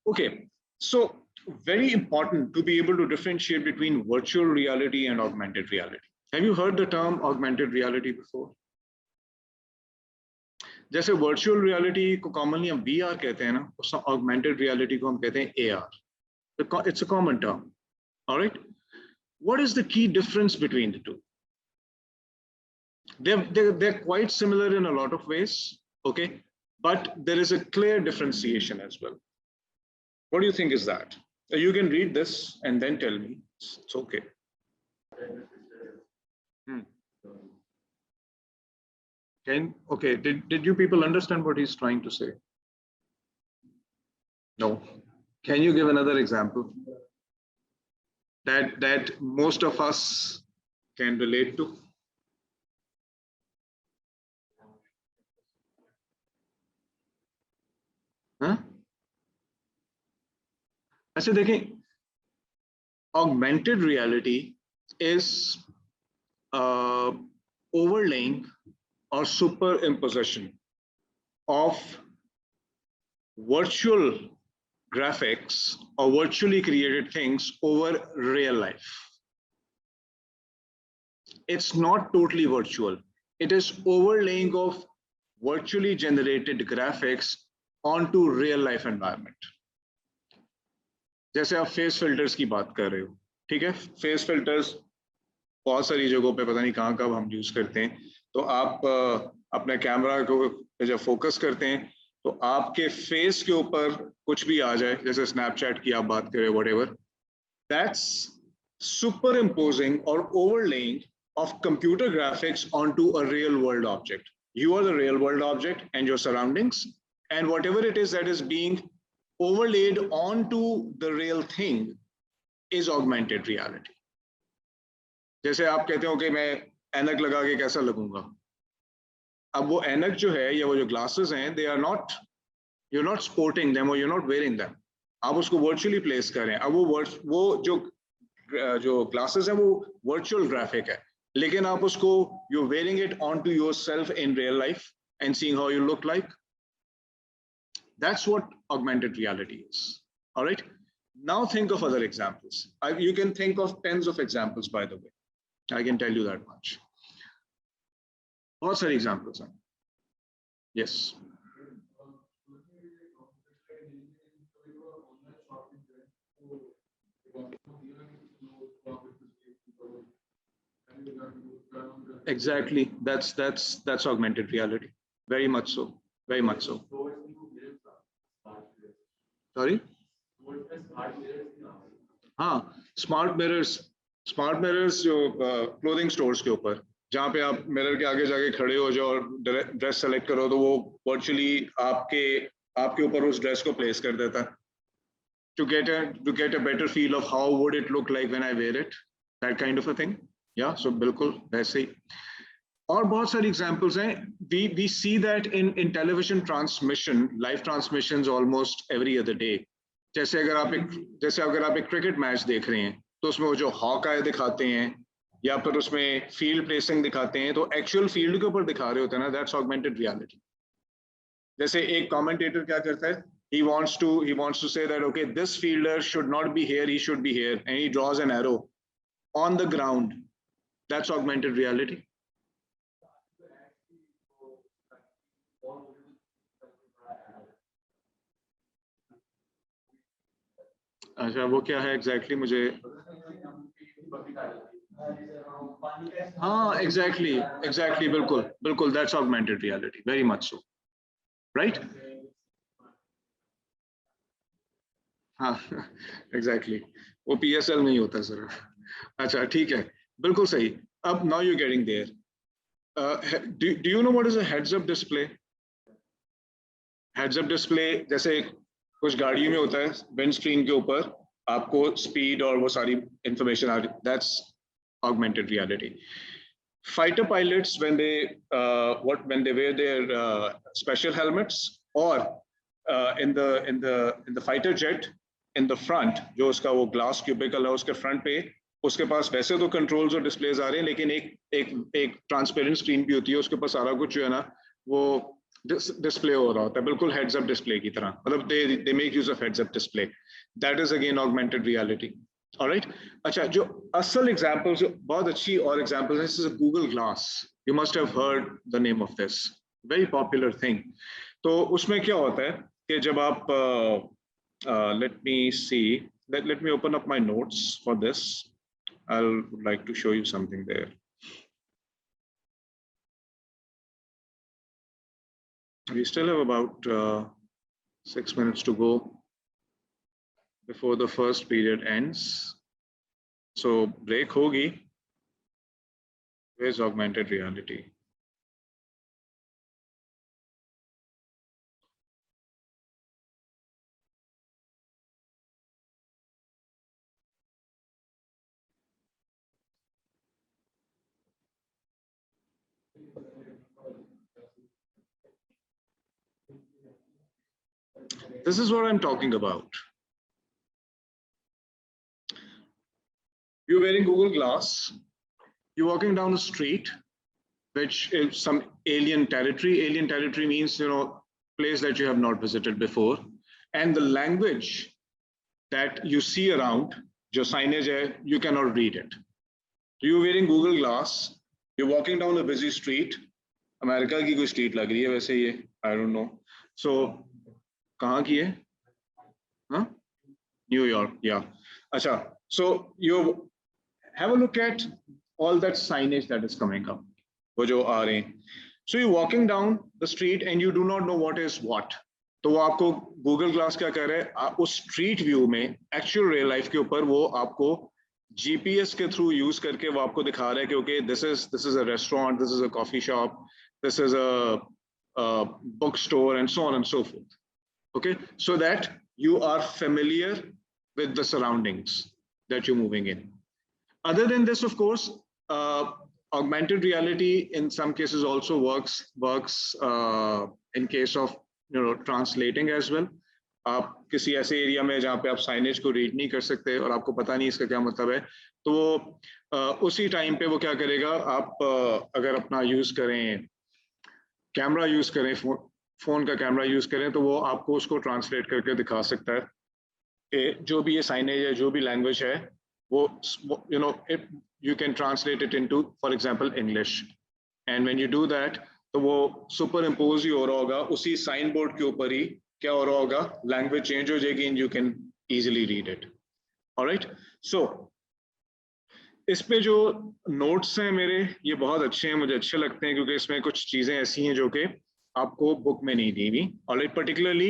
Okay, so very important to be able to differentiate between virtual reality and augmented reality. Have you heard the term augmented reality before? जैसे virtual reality को commonly हम VR कहते हैं ना, उस augmented reality को हम कहते हैं AR. It's a common term. All right. What is the key difference between the two? They're quite similar in a lot of ways, okay, but there is a clear differentiation as well. What do you think is that? You can read this and then tell me. It's okay. Okay, did you people understand what he's trying to say? No. Can you give another example that most of us can relate to? Huh? अच्छा देखें, augmented reality is overlaying or superimposition of virtual graphics or virtually created things over real life. It's not totally virtual. It is overlaying of virtually generated graphics onto real life environment. जैसे आप face filters की बात कर रहे हो, ठीक है, face filters बहुत सारी जगहों पे पता नहीं कहाँ कब हम यूज करते हैं. तो आप अपने कैमरा को जब फोकस करते हैं तो आपके फेस के ऊपर कुछ भी आ जाए, जैसे स्नैपचैट की आप बात करें, व्हाटएवर, दैट्स सुपर इम्पोजिंग और ओवरलेइंग of computer graphics onto a real world object. You are the real world object and your surroundings, and whatever it is that is being overlaid onto the real thing is augmented reality. जैसे आप कहते हो कि मैं ऐनक लगा के कैसा लगूंगा, अब वो ऐनक जो है या वो जो ग्लासेस हैं, they are not, you're not sporting them or you're not wearing them. आप उसको virtually place करें. अब वो जो glasses हैं वो virtual graphic है, लेकिन आप उसको you're wearing it onto yourself in real life and seeing how you look like. That's what augmented reality is. All right. Now think of other examples. You can think of tens of examples, by the way. I can tell you that much. What are examples? Yes. Exactly. That's augmented reality. Very much so. Very much so. Sorry? हाँ, smart mirrors जो clothing stores के ऊपर, जहाँ पे आप mirror के आगे जाके खड़े हो जाओ और ड्रेस सेलेक्ट करो तो वो वर्चुअली आपके ऊपर उस ड्रेस को प्लेस कर देता है, to get a better feel of how would it look like when I wear it, that kind of a thing. Yeah, so बिल्कुल वैसे ही. और बहुत सारी examples हैं. We see that in television transmission, live transmissions almost every other day. जैसे अगर आप एक क्रिकेट मैच देख रहे हैं तो उसमें वो जो हॉक आए दिखाते हैं या फिर उसमें फील्ड प्लेसिंग दिखाते हैं तो एक्चुअल फील्ड के ऊपर दिखा रहे होते हैं ना, दैट्स ऑगमेंटेड रियलिटी. जैसे एक कमेंटेटर क्या करता है, he wants to say that okay, this fielder should not be here, he should be here, and he draws an arrow on the ground. That's augmented reality. अच्छा, वो क्या है exactly मुझे, हाँ एग्जैक्टली बिल्कुल that's augmented reality, very much so, right. हाँ exactly, वो PSL में ही होता है सर. अच्छा ठीक है, बिल्कुल सही. अब now you getting there. Do you know what is a heads up display? Heads up display जैसे कुछ गाड़ियों में होता है, विंड स्क्रीन के ऊपर आपको स्पीड और वो सारी इंफॉर्मेशन आ रही, that's augmented reality. Fighter pilots when they wear their special helmets, or in the fighter jet in the front, जो उसका वो ग्लास क्यूबिकल है उसके फ्रंट पे, उसके पास वैसे तो कंट्रोल्स और डिस्प्लेज आ रहे हैं लेकिन एक ट्रांसपेरेंट स्क्रीन भी होती है, उसके पास सारा कुछ जो है ना वो डिस्प्ले हो रहा होता है, बिल्कुल हेड्स अप डिस्प्ले की तरह, मतलब they make use of heads up display, that is again augmented reality. Alright, अच्छा, जो असल एग्जांपल्स, जो बहुत अच्छी और एग्जांपल्स हैं, this is Google glass, you must have heard the name of this, very popular thing. तो उसमें क्या होता है कि जब आप let me C, let me open up my notes for this. I'll like to show you something there. We still have about 6 minutes to go before the first period ends. So break hogi. Where's augmented reality? This is what I'm talking about. You're wearing Google Glass. You're walking down the street, which is some alien territory. Alien territory means, you know, place that you have not visited before. And the language that you see around, jo signage hai, you cannot read it. You're wearing Google Glass. You're walking down a busy street. America की कोई street लग रही है वैसे ये, I don't know. सो कहाँ की है? हाँ, न्यूयॉर्क, या। अच्छा, so you have a look at all that signage that is coming up, वो जो आ रहे हैं। So you're walking down the street and you do not know what is what. तो वो आपको गूगल ग्लास क्या कर रहा है, उस स्ट्रीट व्यू में एक्चुअल रियल लाइफ के ऊपर वो आपको जीपीएस के थ्रू यूज करके वो आपको दिखा रहा है कि okay, this is a restaurant, this is a coffee shop, this is a bookstore, and so on and so forth. Okay, so that you are familiar with the surroundings that you're moving in. Other than this, of course, augmented reality in some cases also works in case of, you know, translating as well. आप किसी ऐसे area में जहाँ पे आप signage को read नहीं कर सकते और आपको पता नहीं इसका क्या मतलब है, तो उसी टाइम पे वो क्या करेगा, आप अगर अपना यूज करें, कैमरा यूज करें, फोन का कैमरा यूज करें, तो वो आपको उसको ट्रांसलेट करके दिखा सकता है कि जो भी ये साइनेज है, जो भी लैंग्वेज है, वो, you know, you can translate it into, for example, English. And when you do that, तो वो सुपर इम्पोज ही हो रहा होगा उसी साइन बोर्ड के ऊपर ही, क्या हो रहा होगा, लैंग्वेज चेंज हो जाएगी and you can easily read it. Alright, so इस पे जो नोट्स हैं मेरे, ये बहुत अच्छे हैं, मुझे अच्छे लगते हैं, क्योंकि इसमें कुछ चीजें ऐसी हैं जो कि आपको बुक में नहीं दी हुई। Alright, particularly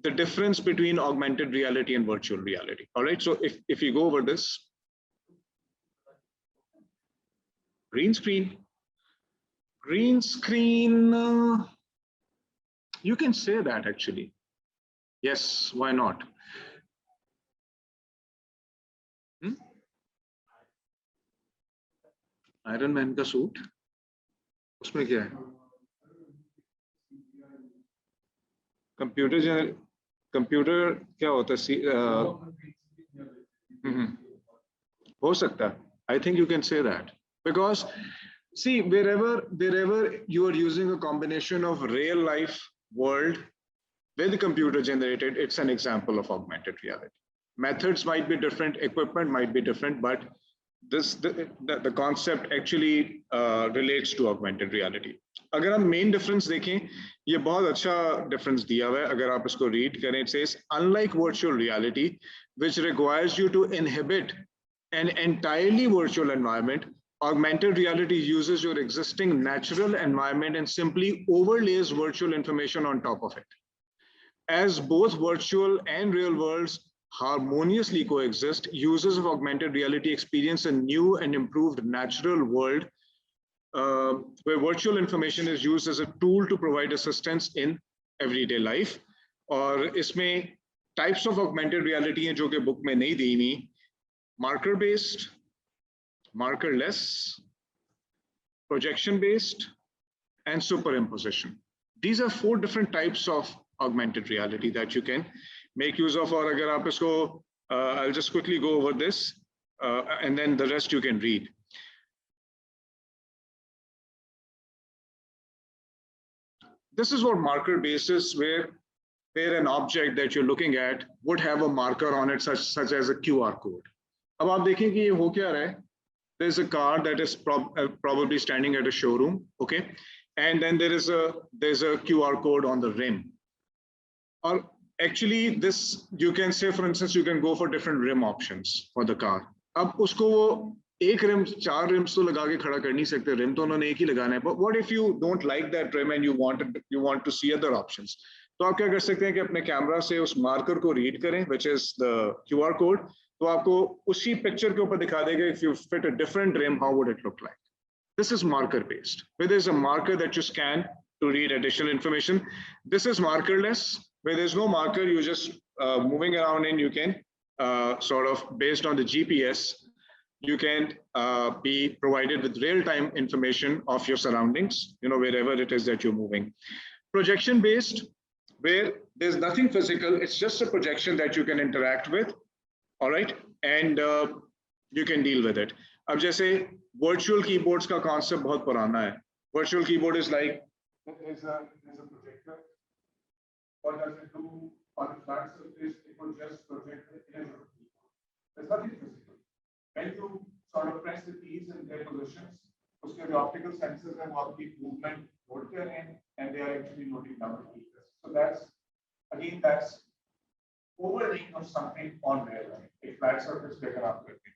the difference between augmented reality and virtual reality. Alright, so if you go over this green screen, you can say that actually. Yes, why not? Iron man का सूट, उसमें क्या है? Computer क्या होता है? हो सकता है, I think you can say that, because see, wherever you are using a combination of real life world with computer generated, it's an example of augmented reality. Methods might be different, equipment might be different, but the concept actually relates to augmented reality. अगर हम main difference देखें, ये बहुत अच्छा difference दिया हुआ है, अगर आप इसको रीड करें, it says unlike virtual reality which requires you to inhabit an entirely virtual environment, augmented reality uses your existing natural environment and simply overlays virtual information on top of it. As both virtual and real worlds harmoniously coexist, users of augmented reality experience a new and improved natural world where virtual information is used as a tool to provide assistance in everyday life. और इसमें types of augmented reality हैं जो कि book में नहीं दी हुई, marker based, markerless, projection based, and superimposition. These are 4 different types of augmented reality that you can make use of. और अगर आप इसको, I'll just quickly go over this and then the rest you can read. This is what marker based is, where an object that you're looking at would have a marker on it, such as a QR code. अब आप देखें कि ये हो क्या रहा है. There's a car that is probably standing at a showroom, okay, and then there's a QR code on the rim. Or actually, this you can say, for instance, you can go for different rim options for the car. अब उसको वो एक rim 4 RIMS तो लगा के खड़ा कर नहीं सकते, रिम तो उन्होंने एक ही लगाना है. But what if you don't like that rim and you want to see other options? तो आप क्या कर सकते हैं कि अपने कैमरा से उस मार्कर को रीड करें, which is the QR code. तो आपको उसी पिक्चर के ऊपर दिखा देगा if you fit a different rim, how would it look like? This is marker based, where there's a marker that you scan to read additional information. This is markerless, where there's no marker, you just moving around and you can sort of, based on the GPS, you can be provided with real-time information of your surroundings, wherever it is that you're moving. Projection based, where there's nothing physical, it's just a projection that you can interact with, all right, and you can deal with it. अब जैसे virtual keyboards का concept बहुत पुराना है. Virtual keyboard is like, there's a projector. What does it do on a flat surface? It will just project the image of the keyboard. There's nothing physical. When you sort of press the keys in their positions, उसके जो optical sensors हैं वो आपकी movement note कर रहे हैं, and they are actually noting down the keys. So that's overlaying of something on real life. एक flat surface पे अगर आप करते हैं,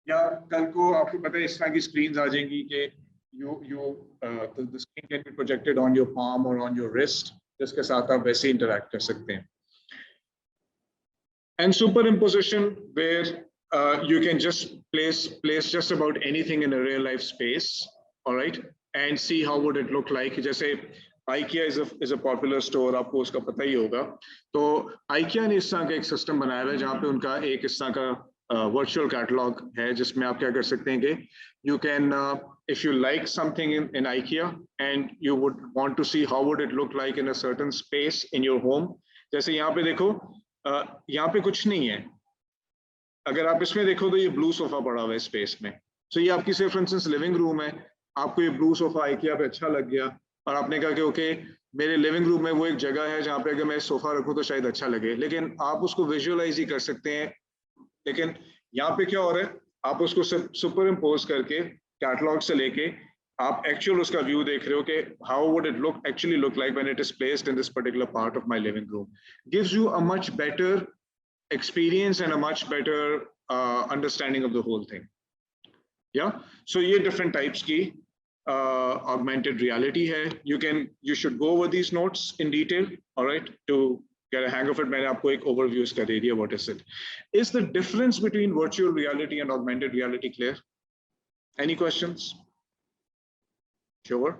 या कल को आपको पता है इस तरह की screens आ जाएंगी कि the screen can be projected on your palm or on your wrist, जिसके साथ आप वैसे interact कर सकते हैं. And superimposition, where you can just place just about anything in a real life space, all right, and see how would it look like. जैसे IKEA is a popular store, आपको उसका पता ही होगा. तो IKEA ने इस तरह का एक सिस्टम बनाया है जहाँ पे उनका एक इस तरह का वर्चुअल कैटलॉग है, जिसमें आप क्या कर सकते हैं कि you can if you like something in IKEA and you would want to see how would it look like in a certain space in your home. जैसे यहाँ पे देखो, यहाँ पे कुछ नहीं है. अगर आप इसमें देखो तो ये ब्लू सोफा पड़ा हुआ है स्पेस में. सो ये आपकी से फॉर इंस्टेंस लिविंग रूम है, आपको ये ब्लू सोफा IKEA पे अच्छा लग गया और आपने कहा कि ओके मेरे लिविंग रूम में वो एक जगह है जहाँ पे अगर मैं सोफा रखूँ तो शायद अच्छा लगे, लेकिन आप उसको विजुअलाइज ही कर सकते हैं. लेकिन यहाँ पे क्या हो रहा है, आप उसको सुपर इम्पोज करके कैटलॉग से लेके आप एक्चुअल उसका व्यू देख रहे हो कि how would it actually look like when it is placed in this particular part of my living room. Gives you a much better experience and a much better understanding of the whole thing. Yeah, so ये different types की augmented reality है. You should go over these notes in detail, all right, to get a hang of it. मैंने आपको एक overview इसका दे दिया. What is it? Is the difference between virtual reality and augmented reality clear? Any questions? Sure.